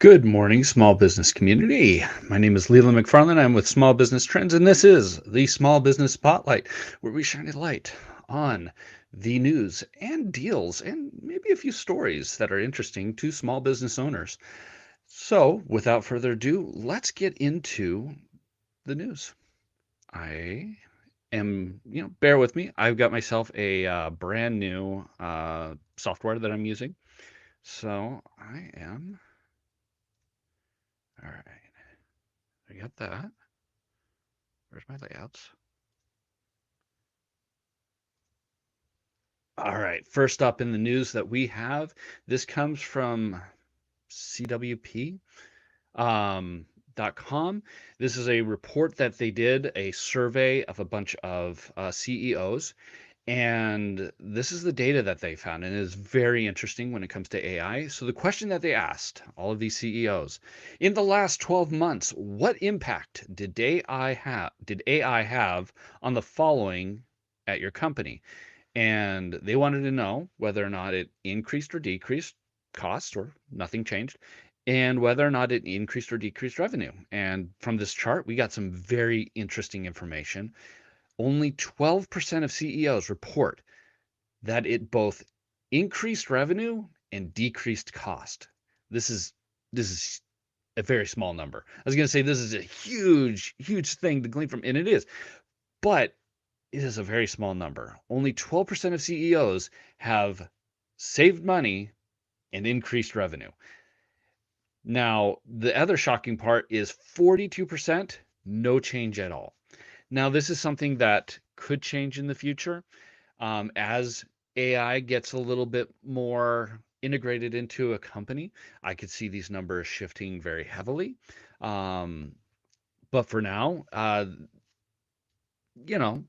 Good morning, small business community. My name is Leland McFarland. I'm with Small Business Trends, and this is the Small Business Spotlight, where we shine a light on the news and deals and maybe a few stories that are interesting to small business owners. So, without further ado, let's get into the news. I bear with me. I've got myself a brand new software that I'm using. So, I am, all right, I got that. Where's my layouts? All right. First up in the news that we have, this comes from CWP .com. This is a report that they did, a survey of a bunch of CEOs, and this is the data that they found, and it is very interesting when it comes to AI. So the question that they asked all of these CEOs, in the last 12 months, what impact did AI have on the following at your company? And they wanted to know whether or not it increased or decreased cost or nothing changed, and whether or not it increased or decreased revenue. And from this chart, we got some very interesting information. Only 12% of CEOs report that it both increased revenue and decreased cost. This is a very small number. I was going to say this is a huge, huge thing to glean from, and it is, but it is a very small number. Only 12% of CEOs have saved money and increased revenue. Now, the other shocking part is 42%, no change at all. Now, this is something that could change in the future as AI gets a little bit more integrated into a company. I could see these numbers shifting very heavily. Um, but for now, you know,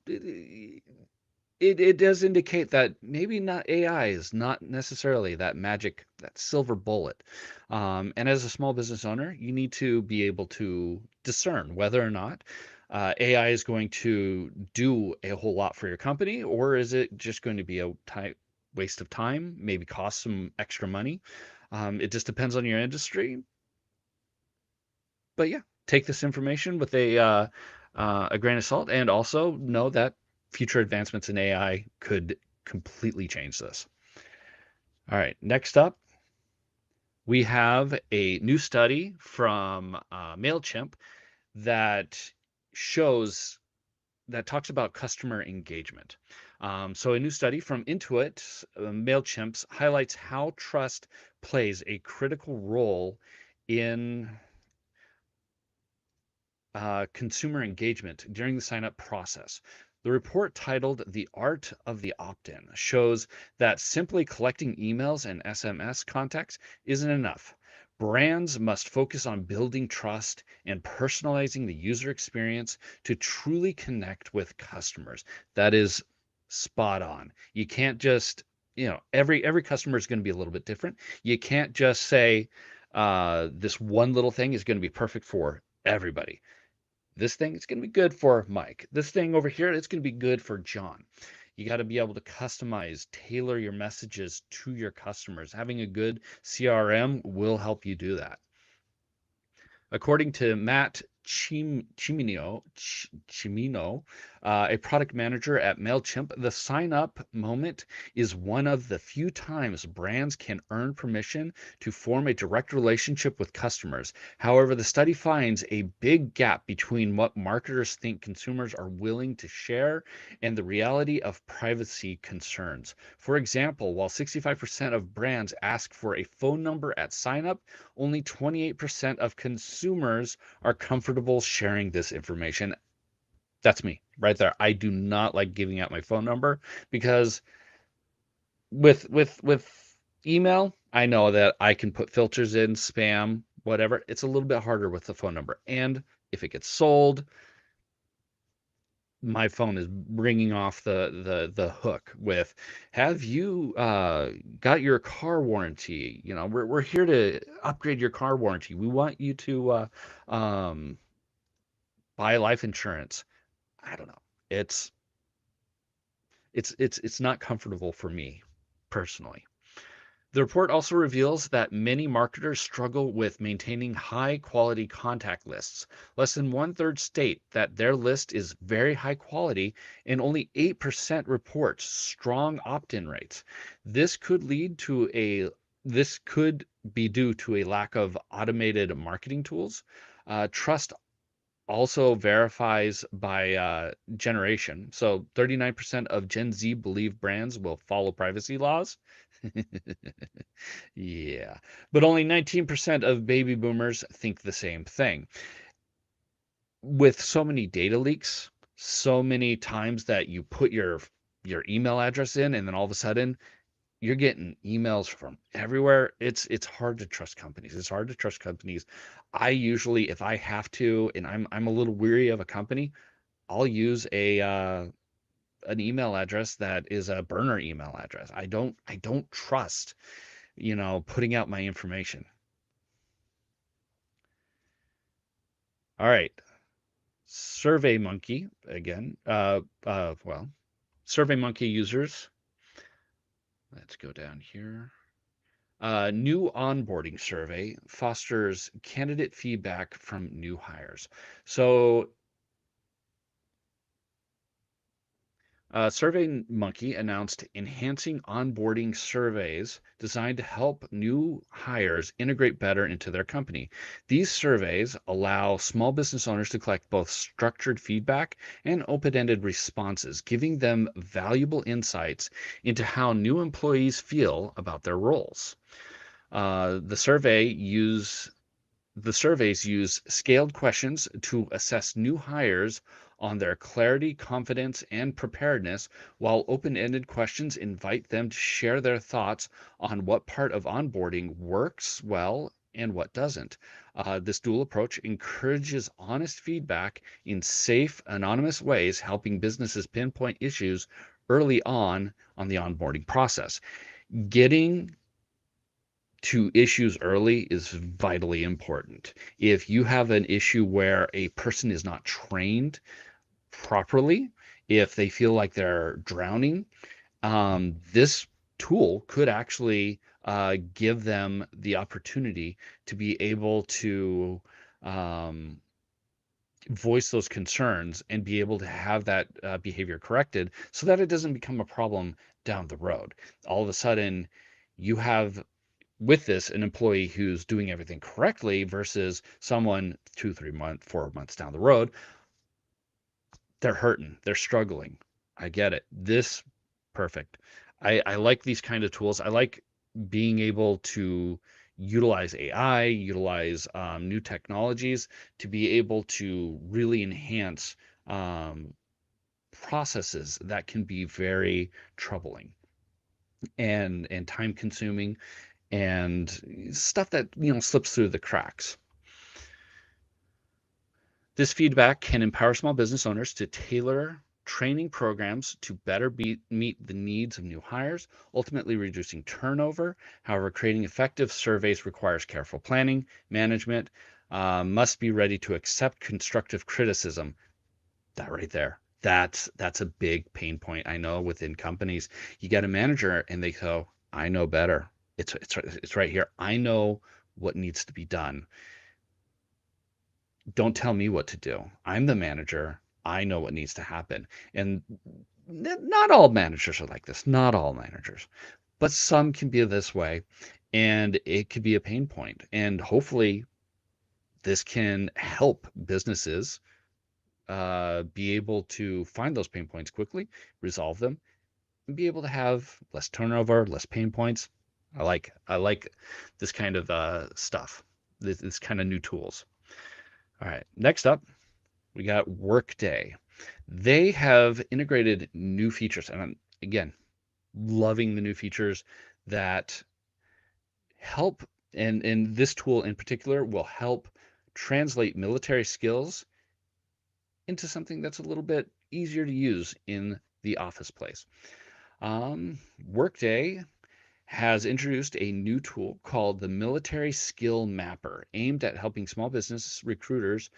it does indicate that maybe not AI is not necessarily that magic, that silver bullet. And as a small business owner, you need to be able to discern whether or not AI is going to do a whole lot for your company, or is it just going to be a waste of time, maybe cost some extra money. It just depends on your industry. But yeah, take this information with a grain of salt, and also know that future advancements in AI could completely change this. All right, next up, we have a new study from Mailchimp that shows that talks about customer engagement. So a new study from Intuit, Mailchimp's highlights how trust plays a critical role in consumer engagement during the sign up process. The report, titled The Art of the Opt in, shows that simply collecting emails and SMS contacts isn't enough. Brands must focus on building trust and personalizing the user experience to truly connect with customers. That is spot on. You can't just, every customer is going to be a little bit different. You can't just say this one little thing is going to be perfect for everybody. This thing, it's going to be good for Mike. This thing over here, it's going to be good for John. You got to be able to customize, tailor your messages to your customers. Having a good CRM will help you do that. According to Matt Chimino, a product manager at MailChimp, the sign up moment is one of the few times brands can earn permission to form a direct relationship with customers. However, the study finds a big gap between what marketers think consumers are willing to share and the reality of privacy concerns. For example, while 65% of brands ask for a phone number at sign up, only 28% of consumers are comfortable sharing this information. That's me right there. I do not like giving out my phone number because with email, I know that I can put filters in, spam, whatever. It's a little bit harder with the phone number. And if it gets sold, my phone is ringing off the hook with, have you got your car warranty? We're here to upgrade your car warranty. We want you to um buy life insurance. I don't know. It's it's not comfortable for me personally. The report also reveals that many marketers struggle with maintaining high quality contact lists. Less than one third state that their list is very high quality, and only 8% report strong opt in rates. This could lead to a this could be due to a lack of automated marketing tools. Trust also verifies by generation. So 39% of Gen Z believe brands will follow privacy laws. Yeah. But only 19% of baby boomers think the same thing. With so many data leaks, so many times that you put your email address in and then all of a sudden you're getting emails from everywhere. It's hard to trust companies. It's hard to trust companies. I usually, if I have to, and I'm a little weary of a company, I'll use a an email address that is a burner email address. I don't trust, putting out my information. All right. Survey Monkey again. Survey Monkey users. Let's go down here. New onboarding survey fosters candidate feedback from new hires. So SurveyMonkey announced enhancing onboarding surveys designed to help new hires integrate better into their company. These surveys allow small business owners to collect both structured feedback and open ended responses, giving them valuable insights into how new employees feel about their roles. Uh, the survey use the surveys use scaled questions to assess new hires on their clarity, confidence, and preparedness, while open ended questions invite them to share their thoughts on what part of onboarding works well and what doesn't. This dual approach encourages honest feedback in safe, anonymous ways, helping businesses pinpoint issues early on the onboarding process. Getting to issues early is vitally important. If you have an issue where a person is not trained properly, if they feel like they're drowning, this tool could actually give them the opportunity to be able to um, voice those concerns and be able to have that behavior corrected so that it doesn't become a problem down the road. All of a sudden, you have with this an employee who's doing everything correctly versus someone 2 3 months 4 months down the road, they're hurting, they're struggling. I get it. This perfect. I like these kind of tools. I like being able to utilize AI, utilize new technologies to be able to really enhance um, processes that can be very troubling and time consuming and stuff that slips through the cracks. This feedback can empower small business owners to tailor training programs to better meet the needs of new hires, ultimately reducing turnover. However, creating effective surveys requires careful planning, management, must be ready to accept constructive criticism. That right there. That's a big pain point I know within companies. You get a manager and they go, "I know better. It's right here. I know what needs to be done. Don't tell me what to do. I'm the manager. I know what needs to happen." And not all managers are like this. Not all managers, but some can be this way, and it could be a pain point. And hopefully, this can help businesses be able to find those pain points quickly, resolve them, and be able to have less turnover, less pain points. I like this kind of stuff, this kind of new tools. All right, next up, we got Workday. They have integrated new features, and I'm, again, loving the new features that help, and this tool in particular will help translate military skills into something that's a little bit easier to use in the office place. Workday has introduced a new tool called the Military Skill Mapper, aimed at helping small business recruiters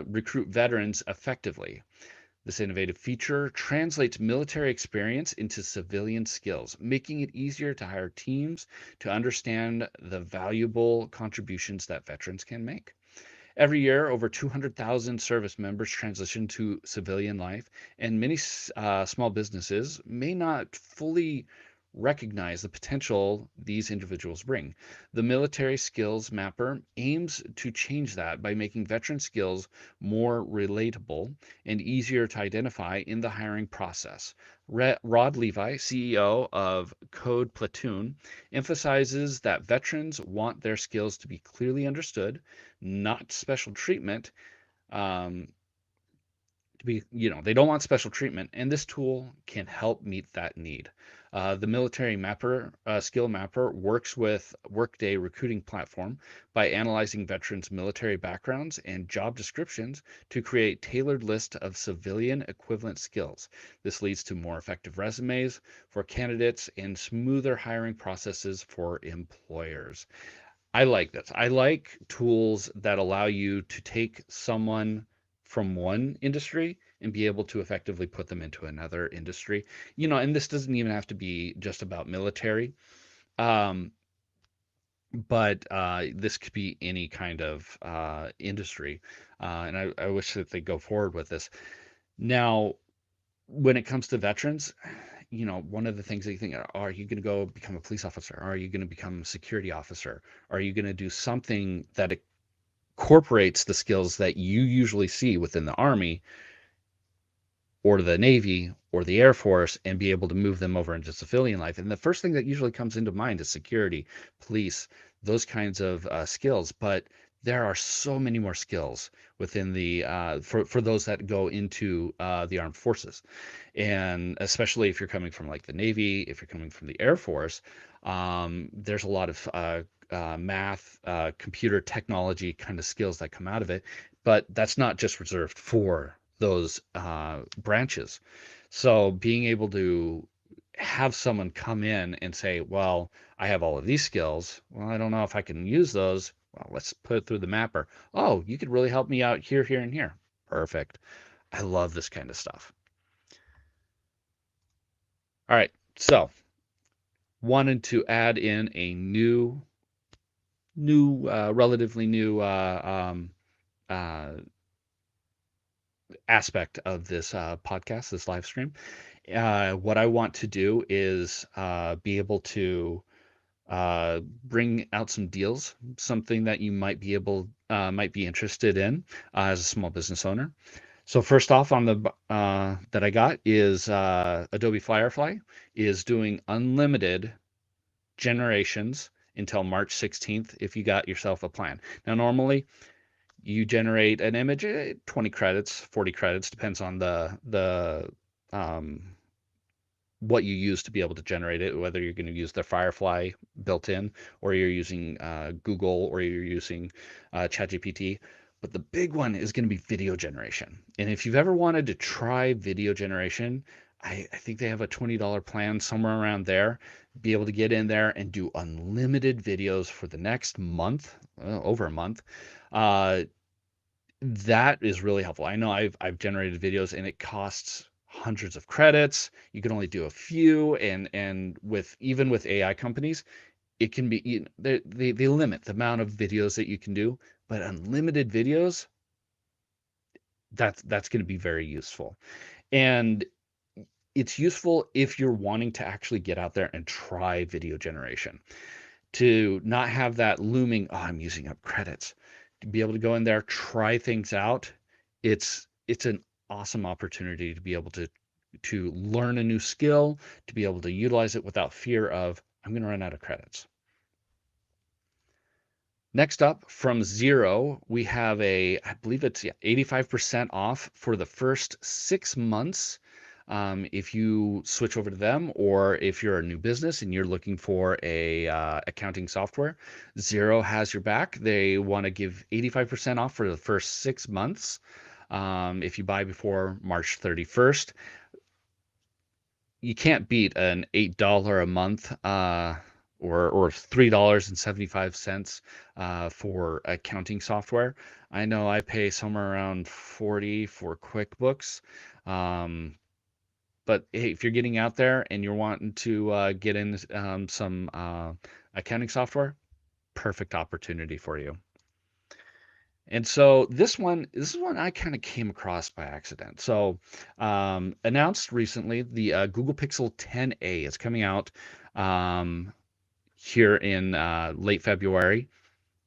recruit veterans effectively. This innovative feature translates military experience into civilian skills, making it easier to hire teams to understand the valuable contributions that veterans can make. Every year, over 200,000 service members transition to civilian life, and many small businesses may not fully recognize the potential these individuals bring. The Military Skills Mapper aims to change that by making veteran skills more relatable and easier to identify in the hiring process. Rod Levi, CEO of Code Platoon, emphasizes that veterans want their skills to be clearly understood, not special treatment. Um, to be, they don't want special treatment, and this tool can help meet that need. The Military Mapper Skill Mapper works with Workday recruiting platform by analyzing veterans' military backgrounds and job descriptions to create tailored list of civilian equivalent skills. This leads to more effective resumes for candidates and smoother hiring processes for employers. I like this. I like tools that allow you to take someone from one industry and be able to effectively put them into another industry. And this doesn't even have to be just about military, um, but this could be any kind of industry. And I wish that they go forward with this. Now, when it comes to veterans, one of the things that you think, are you going to go become a police officer? Are you going to become a security officer? Are you going to do something that incorporates the skills that you usually see within the Army or the Navy or the Air Force and be able to move them over into civilian life? And the first thing that usually comes into mind is security, police, those kinds of skills. But there are so many more skills within the for those that go into the armed forces, and especially if you're coming from like the Navy, if you're coming from the Air Force, there's a lot of math, computer technology kind of skills that come out of it. But that's not just reserved for those branches. So being able to have someone come in and say, well, I have all of these skills. Well, I don't know if I can use those. Well, let's put it through the mapper. Oh, you could really help me out here, here, and here. Perfect. I love this kind of stuff. All right. So wanted to add in a relatively new aspect of this podcast, this live stream. What I want to do is be able to bring out some deals, something that you might be interested in as a small business owner. So first off, on the that I got is Adobe Firefly is doing unlimited generations until March 16th if you got yourself a plan. Now, normally you generate an image, 20 credits, 40 credits, depends on the um, what you use to be able to generate it, whether you're going to use the Firefly built in, or you're using Google, or you're using ChatGPT. But the big one is going to be video generation. And if you've ever wanted to try video generation, I think they have a $20 plan somewhere around there. Be able to get in there and do unlimited videos for the next month, over a month. Uh, that is really helpful. I know I've generated videos and it costs hundreds of credits. You can only do a few, and with even with AI companies, it can be they limit the amount of videos that you can do, but unlimited videos, that's going to be very useful. And it's useful if you're wanting to actually get out there and try video generation, to not have that looming, oh, I'm using up credits, to be able to go in there, try things out. It's an awesome opportunity to be able to learn a new skill, to be able to utilize it without fear of, I'm going to run out of credits. Next up, from Xero, we have I believe it's 85% off for the first 6 months. If you switch over to them, or if you're a new business and you're looking for a accounting software, Xero has your back. They want to give 85% off for the first 6 months. If you buy before March 31st, you can't beat an $8 a month or $3.75 for accounting software. I know I pay somewhere around 40 for QuickBooks. Um, but hey, if you're getting out there and you're wanting to get in some accounting software, perfect opportunity for you. And so this is one I kind of came across by accident. So announced recently, the Google Pixel 10a is coming out um, here in late February.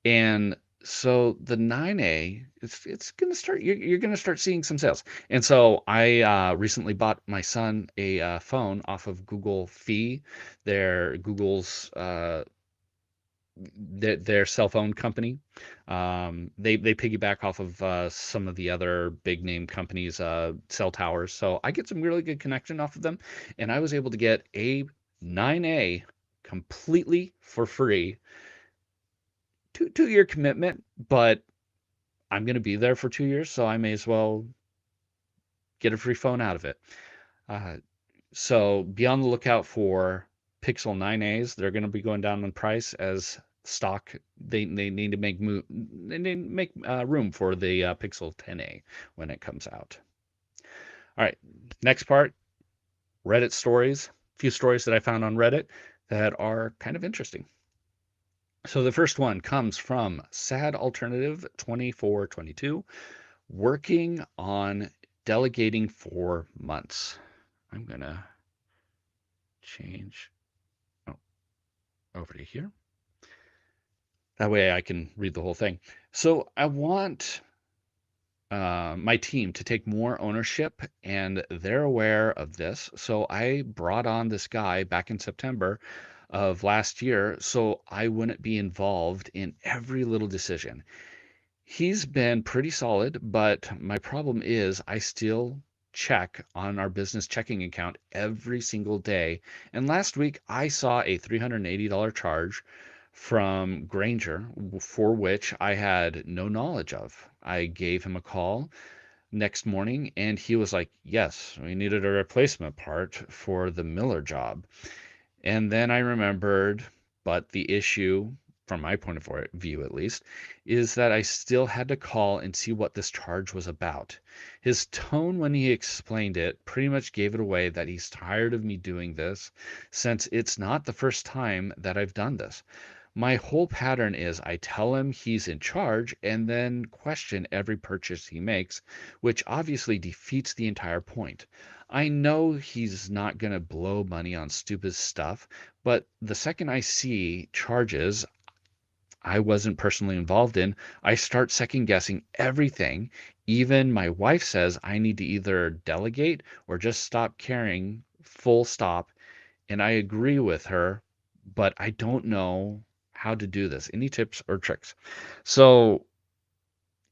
And so the 9A, it's gonna start. You're gonna start seeing some sales. And so I recently bought my son a phone off of Google Fi, Google's their cell phone company. They piggyback off of some of the other big name companies' cell towers. So I get some really good connection off of them, and I was able to get a 9A completely for free. Two-year commitment, but I'm going to be there for 2 years, so I may as well get a free phone out of it. Uh, so be on the lookout for Pixel 9As. They're going to be going down in price as stock. They need to they need to make room for the Pixel 10A when it comes out. All right, next part, Reddit stories. A few stories that I found on Reddit that are kind of interesting. So the first one comes from Sad Alternative 2422. Working on delegating for months. I'm gonna change over to here. That way I can read the whole thing. So I want my team to take more ownership, and they're aware of this. So I brought on this guy back in September of last year so I wouldn't be involved in every little decision. He's been pretty solid, but my problem is I still check on our business checking account every single day. And last week I saw a $380 charge from Granger for which I had no knowledge of. I gave him a call next morning and he was like, "Yes, we needed a replacement part for the Miller job." And then I remembered, but the issue, from my point of view at least, is that I still had to call and see what this charge was about. His tone when he explained it pretty much gave it away that he's tired of me doing this, since it's not the first time that I've done this. My whole pattern is I tell him he's in charge and then question every purchase he makes, which obviously defeats the entire point. I know he's not going to blow money on stupid stuff, but the second I see charges I wasn't personally involved in, I start second guessing everything. Even my wife says I need to either delegate or just stop caring, full stop. And I agree with her, but I don't know how to do this. Any tips or tricks? So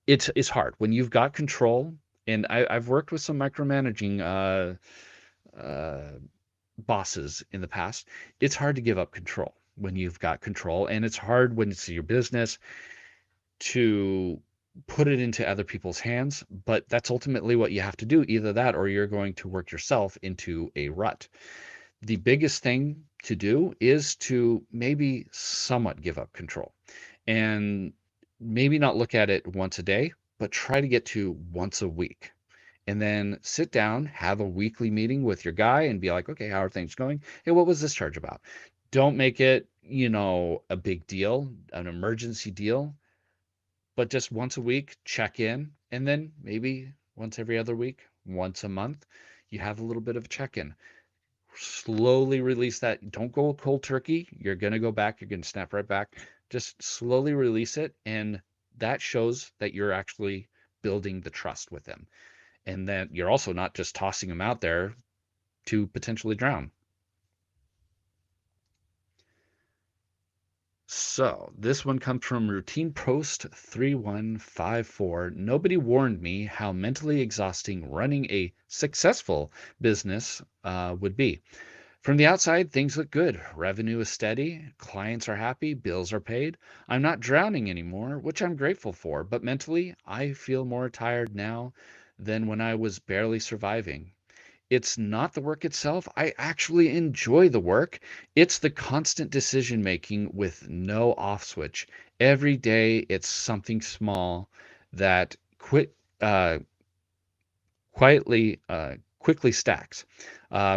it's hard when you've got control. And I've worked with some micromanaging bosses in the past. It's hard to give up control when you've got control, and it's hard when it's your business to put it into other people's hands. But that's ultimately what you have to do. Either that or you're going to work yourself into a rut. The biggest thing to do is to maybe somewhat give up control and maybe not look at it once a day, but try to get to once a week. And then sit down, have a weekly meeting with your guy and be like, okay, how are things going? Hey, what was this charge about? Don't make it, a big deal, an emergency deal, but just once a week, check in. And then maybe once every other week, once a month, you have a little bit of a check in. Slowly release that. Don't go cold turkey. You're going to go back. You're going to snap right back. Just slowly release it. And that shows that you're actually building the trust with them. And then you're also not just tossing them out there to potentially drown. So this one comes from Routine Post 3154. Nobody warned me how mentally exhausting running a successful business would be. From the outside, things look good. Revenue is steady, clients are happy, bills are paid. I'm not drowning anymore, which I'm grateful for, but mentally, I feel more tired now than when I was barely surviving. It's not the work itself. I actually enjoy the work. It's the constant decision making with no off switch. Every day it's something small that uh, quickly stacks.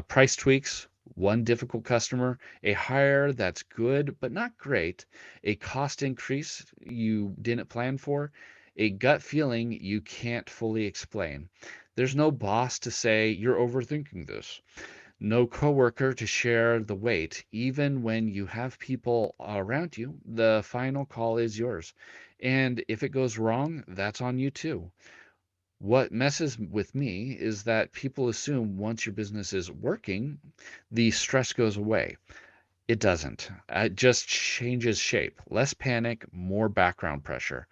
Price tweaks, one difficult customer, a hire that's good but not great, a cost increase you didn't plan for, a gut feeling you can't fully explain. There's no boss to say you're overthinking this. No coworker to share the weight. Even when you have people around you, the final call is yours. And if it goes wrong, that's on you too. What messes with me is that people assume once your business is working, the stress goes away. It doesn't. It just changes shape. Less panic, more background pressure.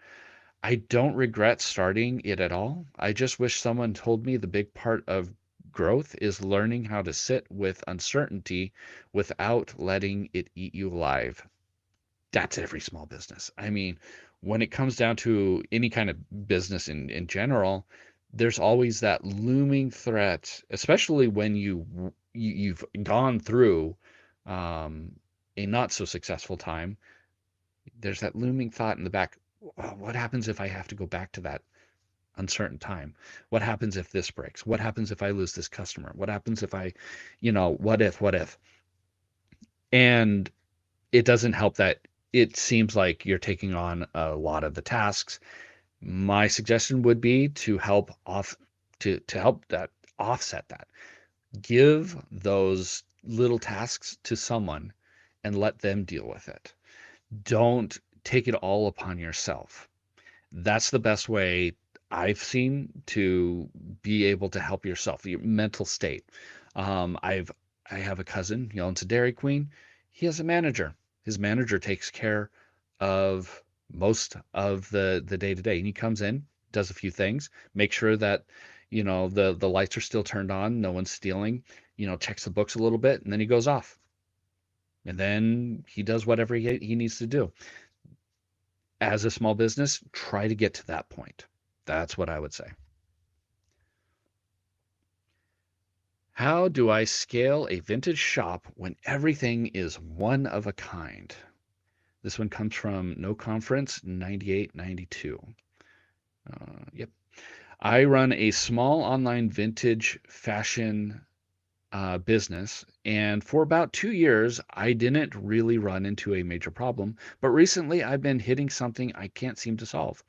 I don't regret starting it at all. I just wish someone told me the big part of growth is learning how to sit with uncertainty without letting it eat you alive. That's every small business. I mean, when it comes down to any kind of business in general, there's always that looming threat, especially when you've gone through um, a not so successful time. There's that looming thought in the back. What happens if I have to go back to that uncertain time? What happens if this breaks? What happens if I lose this customer? What happens if what if? And it doesn't help that it seems like you're taking on a lot of the tasks. My suggestion would be to help that offset that. Give those little tasks to someone and let them deal with it. Don't take it all upon yourself. That's the best way I've seen to be able to help yourself, your mental state. I've I have a cousin, he owns a Dairy Queen. He has a manager. His manager takes care of most of the day to day. And he comes in, does a few things, make sure that the lights are still turned on, no one's stealing, checks the books a little bit, and then he goes off. And then he does whatever he needs to do. As a small business, try to get to that point. That's what I would say. How do I scale a vintage shop when everything is one of a kind? This one comes from No Conference 9892. Yep. I run a small online vintage fashion business, and for about 2 years, I didn't really run into a major problem. But recently, I've been hitting something I can't seem to solve.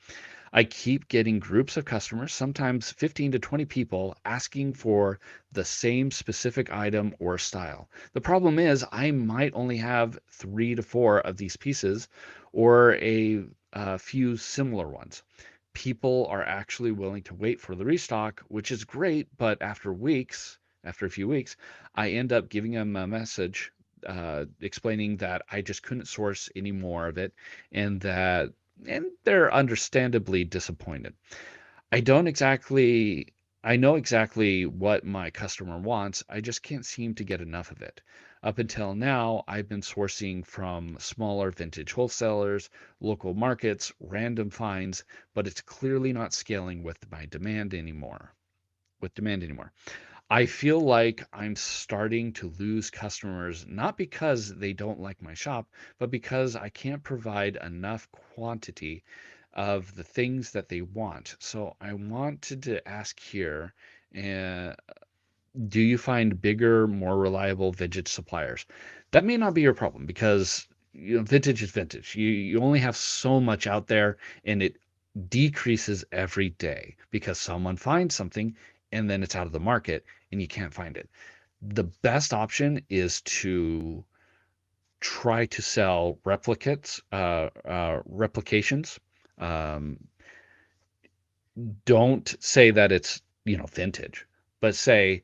I keep getting groups of customers, sometimes 15 to 20 people, asking for the same specific item or style. The problem is, I might only have 3 to 4 of these pieces or a few similar ones. People are actually willing to wait for the restock, which is great, but after a few weeks, I end up giving them a message explaining that I just couldn't source any more of it and they're understandably disappointed. I don't exactly I know exactly what my customer wants. I just can't seem to get enough of it. Up until now, I've been sourcing from smaller vintage wholesalers, local markets, random finds, but it's clearly not scaling with demand anymore. I feel like I'm starting to lose customers, not because they don't like my shop, but because I can't provide enough quantity of the things that they want. So I wanted to ask here, uh, do you find bigger, more reliable vintage suppliers? That may not be your problem because vintage is vintage. You only have so much out there, and it decreases every day because someone finds something and then it's out of the market and you can't find it. The best option is to try to sell replications. Um, don't say that it's vintage, but say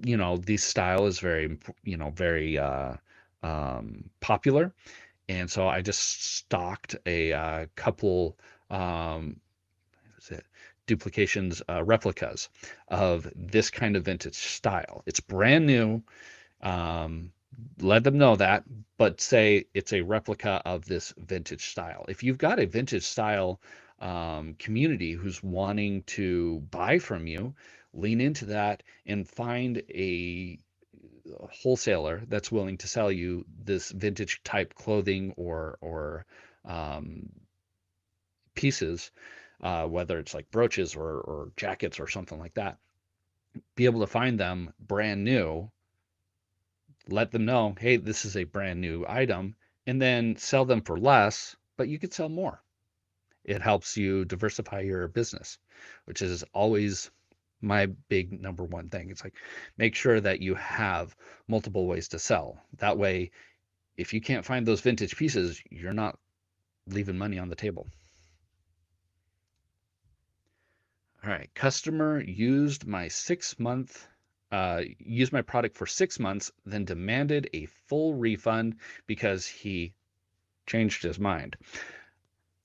this style is very popular, and so I just stocked a couple um, is it duplications, replicas of this kind of vintage style. It's brand new. Um, let them know that, but say it's a replica of this vintage style. If you've got a vintage style community who's wanting to buy from you, lean into that and find a wholesaler that's willing to sell you this vintage type clothing or um, pieces, whether it's like brooches or jackets or something like that. Be able to find them brand new, let them know, hey, this is a brand new item, and then sell them for less, but you could sell more. It helps you diversify your business, which is always my big number one thing. It's like make sure that you have multiple ways to sell. That way, if you can't find those vintage pieces, you're not leaving money on the table. All right, customer used my product for 6 months, then demanded a full refund because he changed his mind.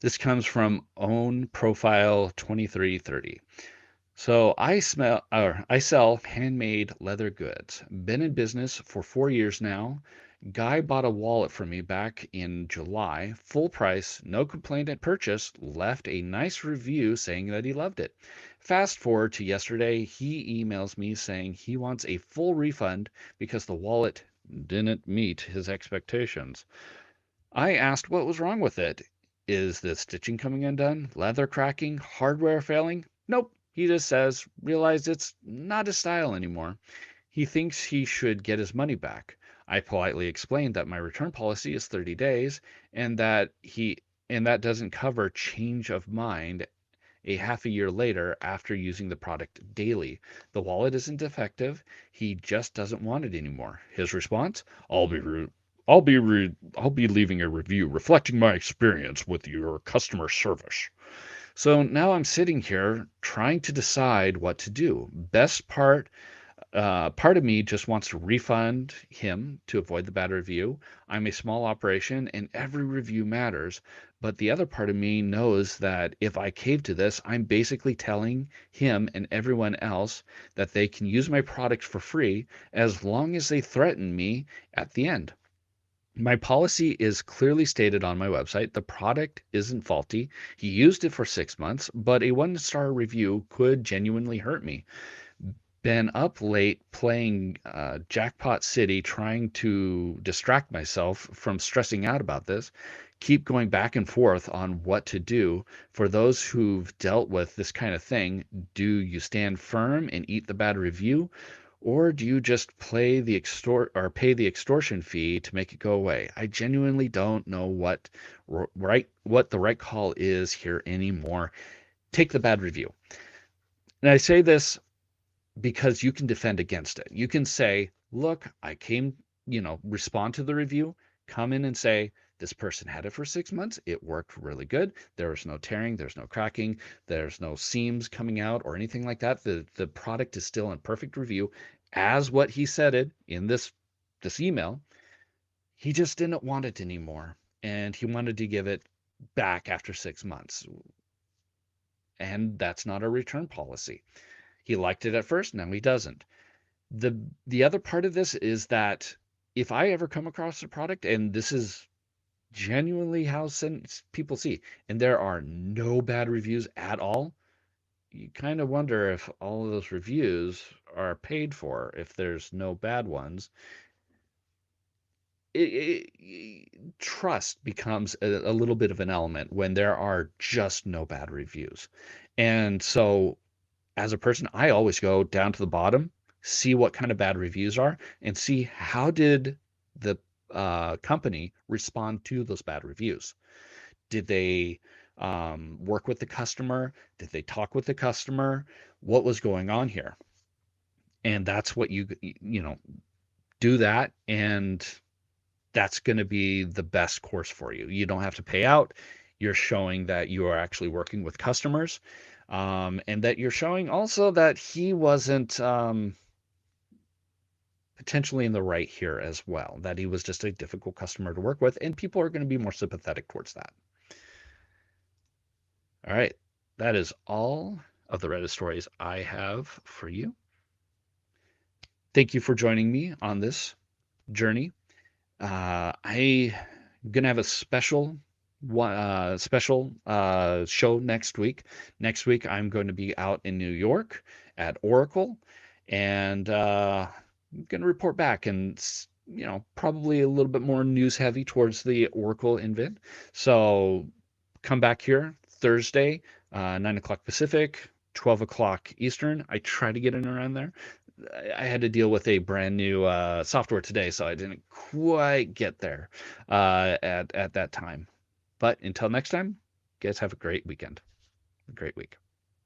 This comes from own profile 2330. So I sell handmade leather goods. Been in business for 4 years now. Guy bought a wallet from me back in July, full price, no complaint at purchase, left a nice review saying that he loved it. Fast forward to yesterday, he emails me saying he wants a full refund because the wallet didn't meet his expectations. I asked what was wrong with it. Is the stitching coming undone? Leather cracking? Hardware failing? Nope. He just says, realized it's not his style anymore. He thinks he should get his money back. I politely explained that my return policy is 30 days and that doesn't cover change of mind a half a year later after using the product daily. The wallet isn't defective. He just doesn't want it anymore. His response, I'll be rude. I'll be leaving a review reflecting my experience with your customer service. So now I'm sitting here trying to decide what to do. Part of me just wants to refund him to avoid the bad review. I'm a small operation and every review matters. But the other part of me knows that if I cave to this, I'm basically telling him and everyone else that they can use my product for free as long as they threaten me at the end. My policy is clearly stated on my website. The product isn't faulty. He used it for 6 months, but a 1-star review could genuinely hurt me. Been up late playing Jackpot City, trying to distract myself from stressing out about this. Keep going back and forth on what to do. For those who've dealt with this kind of thing, do you stand firm and eat the bad review, or do you just pay the extortion fee to make it go away? I genuinely don't know what the right call is here anymore. Take the bad review. And I say this because you can defend against it. You can say, look, respond to the review, come in and say, this person had it for 6 months. It worked really good. There was no tearing, there's no cracking, there's no seams coming out or anything like that. The product is still in perfect review as what he said it in this email. He just didn't want it anymore. And he wanted to give it back after 6 months. And that's not a return policy. He liked it at first, now he doesn't. The other part of this is that if I ever come across a product, and this is genuinely how people see, and there are no bad reviews at all, you kind of wonder if all of those reviews are paid for, if there's no bad ones. Trust becomes a little bit of an element when there are just no bad reviews. And so as a person, I always go down to the bottom, see what kind of bad reviews are, and see how did the company respond to those bad reviews. Did they work with the customer? Did they talk with the customer? What was going on here? And that's what do that, and that's going to be the best course for you. You don't have to pay out. You're showing that you are actually working with customers, and that you're showing also that he wasn't potentially in the right here as well, that he was just a difficult customer to work with, and people are going to be more sympathetic towards that. All right, that is all of the Reddit stories I have for you. Thank you for joining me on this journey. I'm gonna have a special show next week. Next week, I'm going to be out in New York, at Oracle, and I'm going to report back and probably a little bit more news heavy towards the Oracle Invent. So come back here Thursday, 9 o'clock Pacific, 12 o'clock Eastern. I try to get in around there. I had to deal with a brand new software today, so I didn't quite get there at that time. But until next time, guys have a great weekend, a great week.